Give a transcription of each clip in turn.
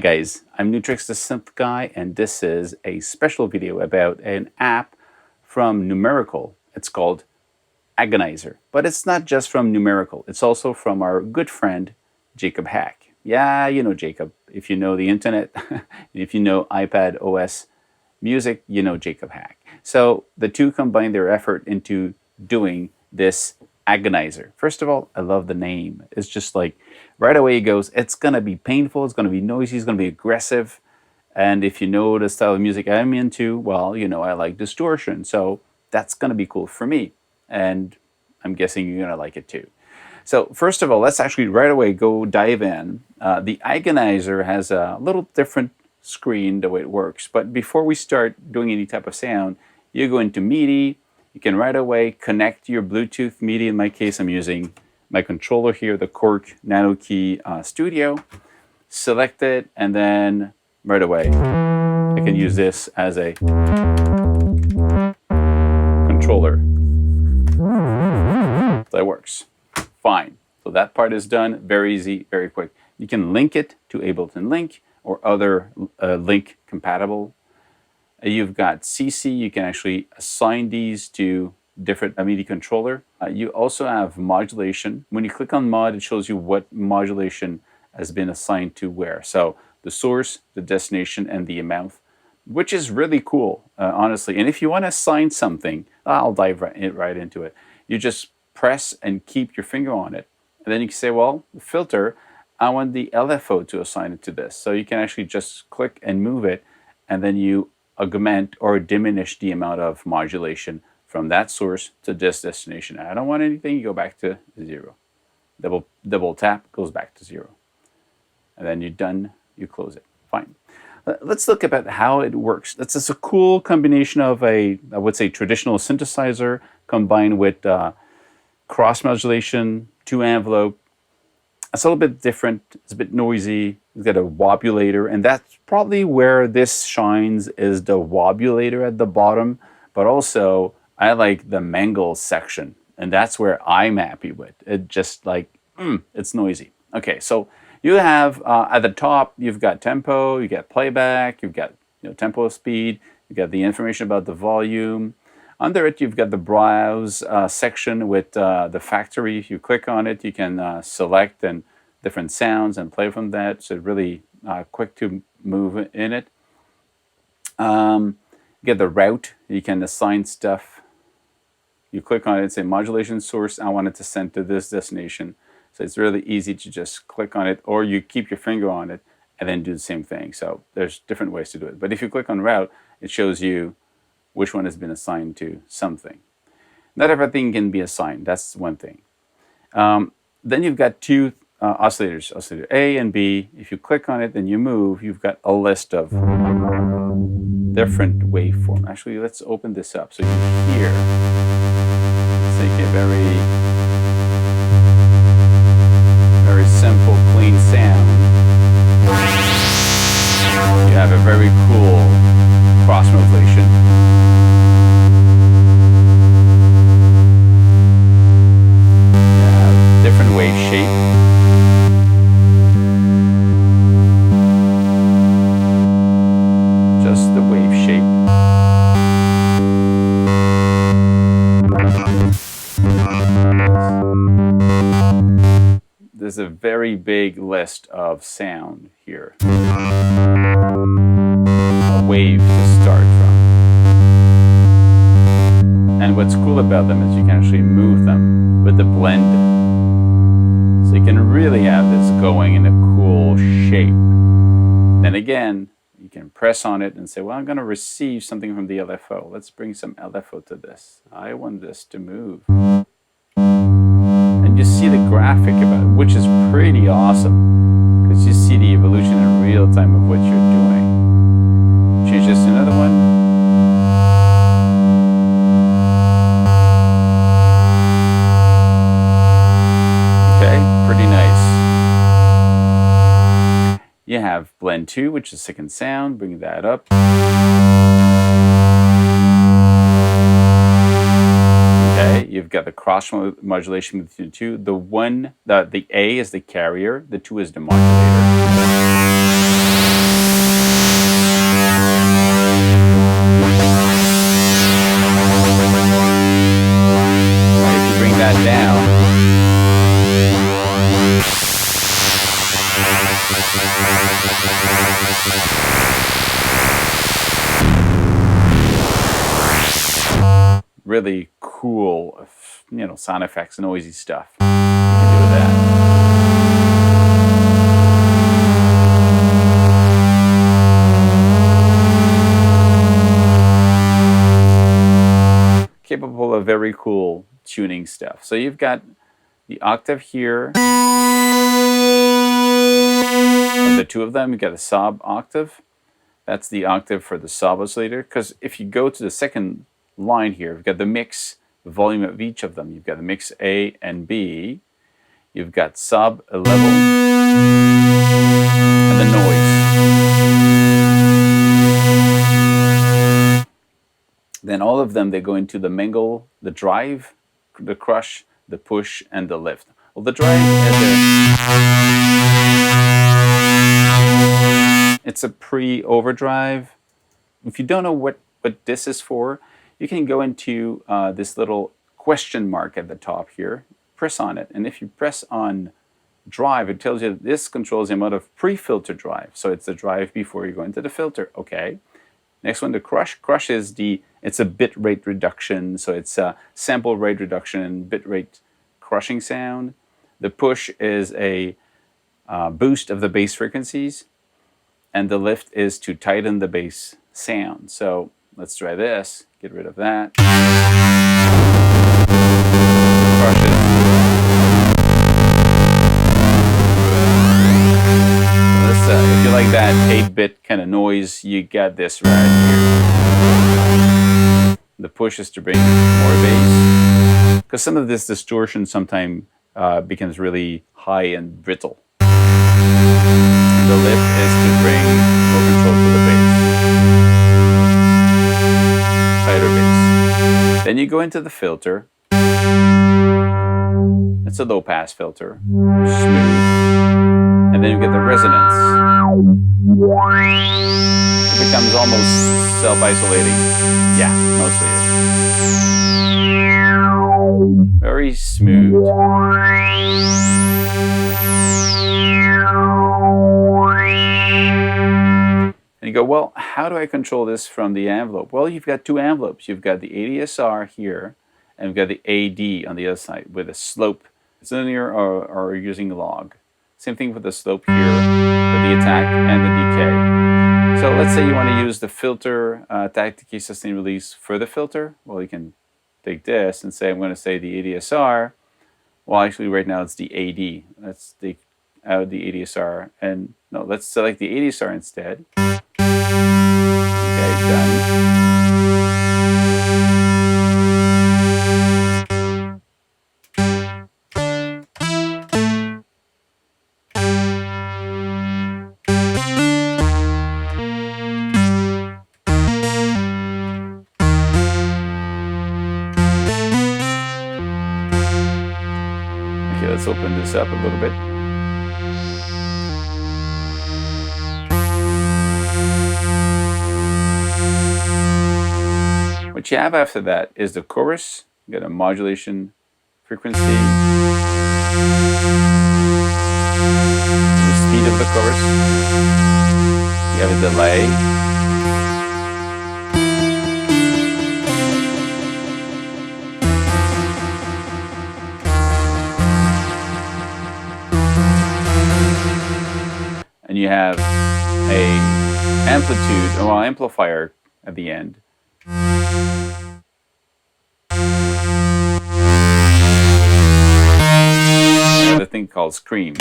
guys, I'm Nu-Trix the Synth guy, and this is a special video about an app from Numerical. It's called Agonizer. But it's not just from Numerical, it's also from our good friend Jacob Haq. Yeah, you know Jacob. If you know the internet, if you know iPad OS music, you know Jacob Haq. So the two combine their effort into doing this Agonizer. First of all, I love the name. It's just like right away it goes, it's going to be painful, it's going to be noisy, it's going to be aggressive. And if you know the style of music I'm into, well, you know I like distortion. So that's going to be cool for me. And I'm guessing you're going to like it too. So first of all, let's actually right away go dive in. The Agonizer has a little different screen the way it works. But before we start doing any type of sound, you go into MIDI. You can right away connect your Bluetooth MIDI. In my case, I'm using my controller here, the Korg Nano Key Studio. Select it, and then right away, I can use this as a controller. So that works. Fine. So that part is done. Very easy, very quick. You can link it to Ableton Link or other link compatible. You've got CC. You can actually assign these to different MIDI controller. You also have modulation. When you click on mod, it shows you what modulation has been assigned to where. So the source, the destination, and the amount, which is really cool, honestly. And if you want to assign something, I'll dive right into it. You just press and keep your finger on it. And then you can say, well, filter, I want the LFO to assign it to this. So you can actually just click and move it, and then you augment or diminish the amount of modulation from that source to this destination. I don't want anything, you go back to 0. Double tap, goes back to 0. And then you're done, you close it. Fine. Let's look about how it works. That's just a cool combination of I would say, traditional synthesizer combined with cross modulation, 2-envelope. It's a little bit different. It's a bit noisy. It's got a Wobulator, and that's probably where this shines, is the Wobulator at the bottom. But also, I like the mangle section, and that's where I'm happy with. It just like, it's noisy. Okay, so you have at the top, you've got tempo, you got playback, you've got tempo, speed, you got the information about the volume. Under it, you've got the browse section with the factory. If you click on it, you can select and different sounds and play from that. So really quick to move in it. You get the route. You can assign stuff. You click on it and say modulation source. I want it to send to this destination. So it's really easy to just click on it, or you keep your finger on it and then do the same thing. So there's different ways to do it. But if you click on route, it shows you which one has been assigned to something. Not everything can be assigned. That's one thing. Then you've got two oscillators, oscillator A and B. If you click on it, then you move, you've got a list of different waveforms. Actually, let's open this up so you can hear. Let's take a very, very simple, clean sound. You have a very cool cross modulation. Different wave shape. Just the wave shape. There's a very big list of sound here. A wave to start from. And what's cool about them is you can actually move them with the blend. So you can really have this going in a cool shape. Then again, you can press on it and say, well, I'm going to receive something from the LFO. Let's bring some LFO to this. I want this to move. And you see the graphic about it, which is pretty awesome, because you see the evolution in real time of what you're doing. Change this to another one. Pretty nice. You have blend 2, which is second sound. Bring that up. Okay, you've got the cross modulation between the two. The A is the carrier, the 2 is the modulator. Really cool, you know, sound effects, noisy stuff. You can do with that. Capable of very cool tuning stuff. So you've got the octave here. Of the two of them, you've got a sub octave. That's the octave for the sub oscillator. Because if you go to the second line here, you've got the mix, the volume of each of them. You've got the mix A and B. You've got sub, a level, and the noise. Then all of them, they go into the mingle, the drive, the crush, the push, and the lift. Well, the drive it's a pre-overdrive. If you don't know what this is for, you can go into this little question mark at the top here, press on it, and if you press on drive, it tells you that this controls the amount of pre-filter drive. So it's the drive before you go into the filter. Okay. Next one, the crush. Crush is it's a bit rate reduction, so it's a sample rate reduction, bit rate crushing sound. The push is a boost of the bass frequencies, and the lift is to tighten the bass sound. So let's try this. Get rid of that. Crushes. If you like that 8-bit kind of noise, you get this right here. The push is to bring more bass, because some of this distortion sometimes becomes really high and brittle. And the lift is to bring more control to the bass, tighter bass. Then you go into the filter. It's a low-pass filter, smooth. And then you get the resonance. It becomes almost self-isolating. Yeah, mostly is. Very smooth. And you go, well, how do I control this from the envelope? Well, you've got two envelopes. You've got the ADSR here, and you've got the AD on the other side with a slope. It's linear or using log. Same thing with the slope here, for the attack and the decay. So let's say you want to use the filter, attack, decay, sustain, release for the filter. Well, you can take this and say, I'm going to say the ADSR. Well, actually right now it's the AD. Let's take out the ADSR. And no, let's select the ADSR instead. Okay, done. Let's open this up a little bit. What you have after that is the chorus. You got a modulation frequency, the speed of the chorus. You have a delay. And you have a amplitude, or amplifier at the end. Another thing called scream.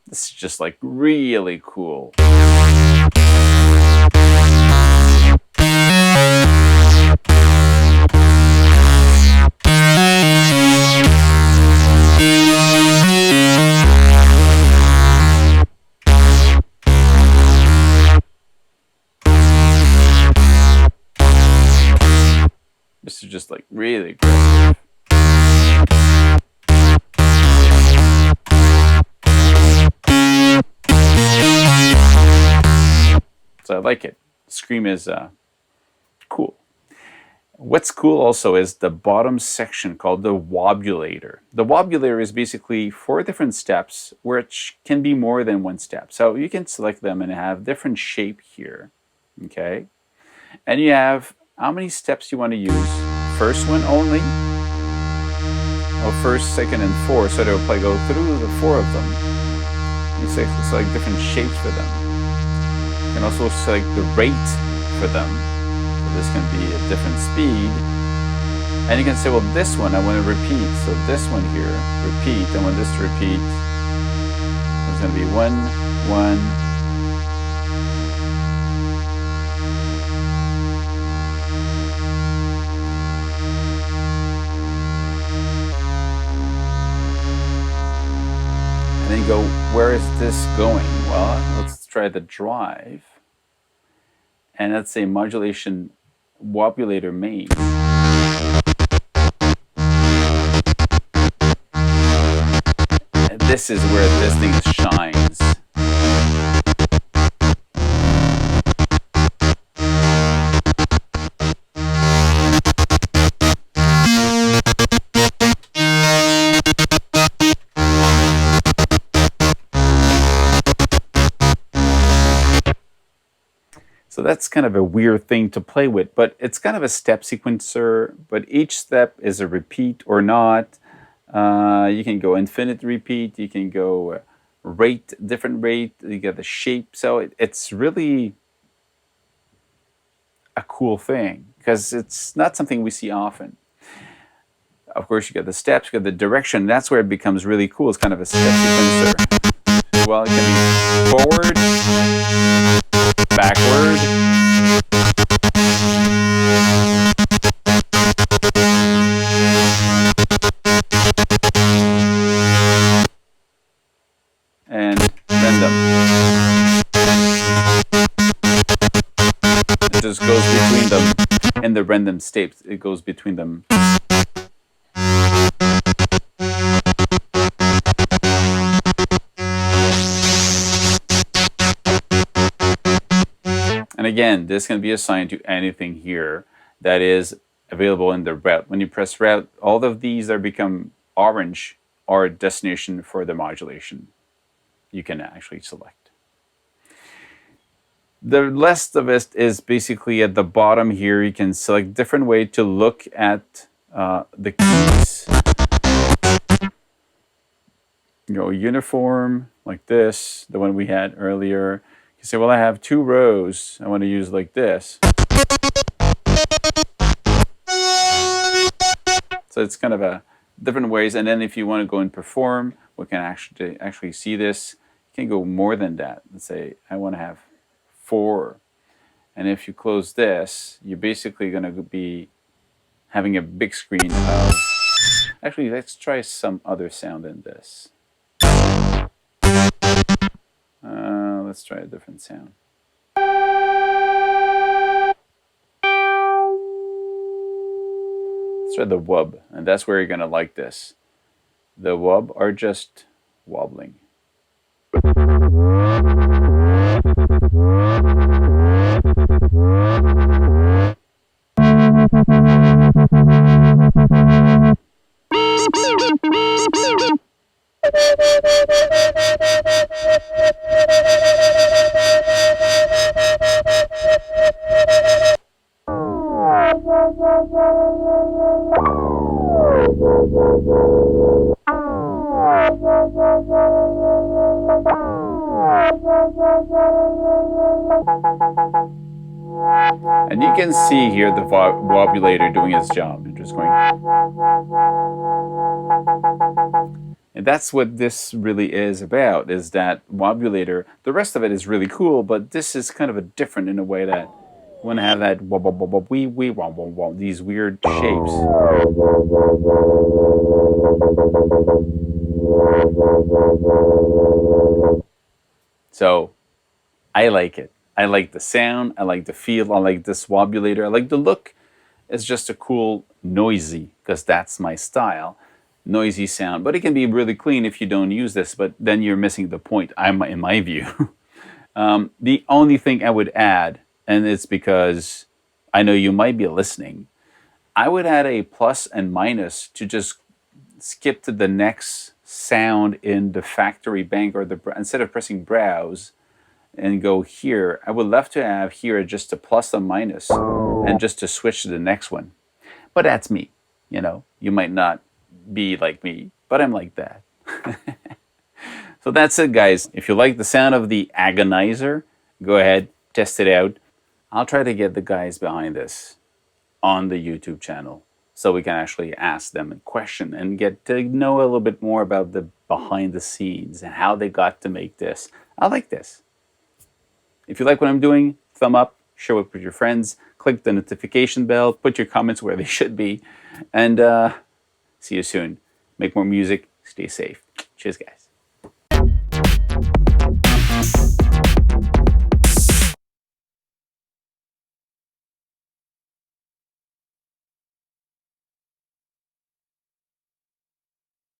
This is just like really cool. This is just like really aggressive. So I like it. Scream is cool. What's cool also is the bottom section called the Wobulator. The Wobulator is basically 4 different steps, which can be more than 1 step. So you can select them and have different shape here, okay? And you have how many steps you want to use. First one only, or first, second, and fourth. So they'll probably go through the 4 of them. You select different shapes for them. You can also select the rate for them. This can be a different speed. And you can say, well, this one I want to repeat. So this one here, repeat. I want this to repeat. It's going to be 1, 1. And then you go, where is this going? Well, let's try the drive. And let's say modulation Wobulator main. And this is where this thing shines. So that's kind of a weird thing to play with, but it's kind of a step sequencer, but each step is a repeat or not. You can go infinite repeat, you can go rate, different rate, you get the shape. So it's really a cool thing because it's not something we see often. Of course, you get the steps, you get the direction. That's where it becomes really cool. It's kind of a step sequencer. Well, it can be forward, backward, and random. It just goes between them. In the random states, it goes between them. And again, this can be assigned to anything here that is available in the route. When you press route, all of these are become orange or destination for the modulation. You can actually select. The rest of it is basically at the bottom here. You can select different way to look at the keys. You know, uniform like this, the one we had earlier. You say, well, I have 2 rows. I want to use like this. So it's kind of a different ways. And then if you want to go and perform, we can actually see this. You can go more than that. Let's say I want to have 4. And if you close this, you're basically going to be having a big screen of... Actually, let's try some other sound in this. Let's try a different sound. Let's try the wub, and that's where you're going to like this. The wub are just wobbling. And you can see here the Wobulator doing its job. It's just going. And that's what this really is about, is that Wobulator. The rest of it is really cool, but this is kind of a different in a way that you want to have that these weird shapes. So I like it. I like the sound, I like the feel, I like this Wobulator, I like the look. It's just a cool, noisy, because that's my style, noisy sound. But it can be really clean if you don't use this, but then you're missing the point, in my view. The only thing I would add, and it's because I know you might be listening, I would add a plus and minus to just skip to the next sound in the factory bank, or instead of pressing browse and go here, I would love to have here just a plus and minus and just to switch to the next one. But that's me, you know. You might not be like me, but I'm like that. So that's it, guys. If you like the sound of the Agonizer, go ahead, test it out. I'll try to get the guys behind this on the YouTube channel so we can actually ask them a question and get to know a little bit more about the behind the scenes and how they got to make this. I like this. If you like what I'm doing, thumb up, share it with your friends, click the notification bell, put your comments where they should be, and see you soon. Make more music, stay safe. Cheers, guys.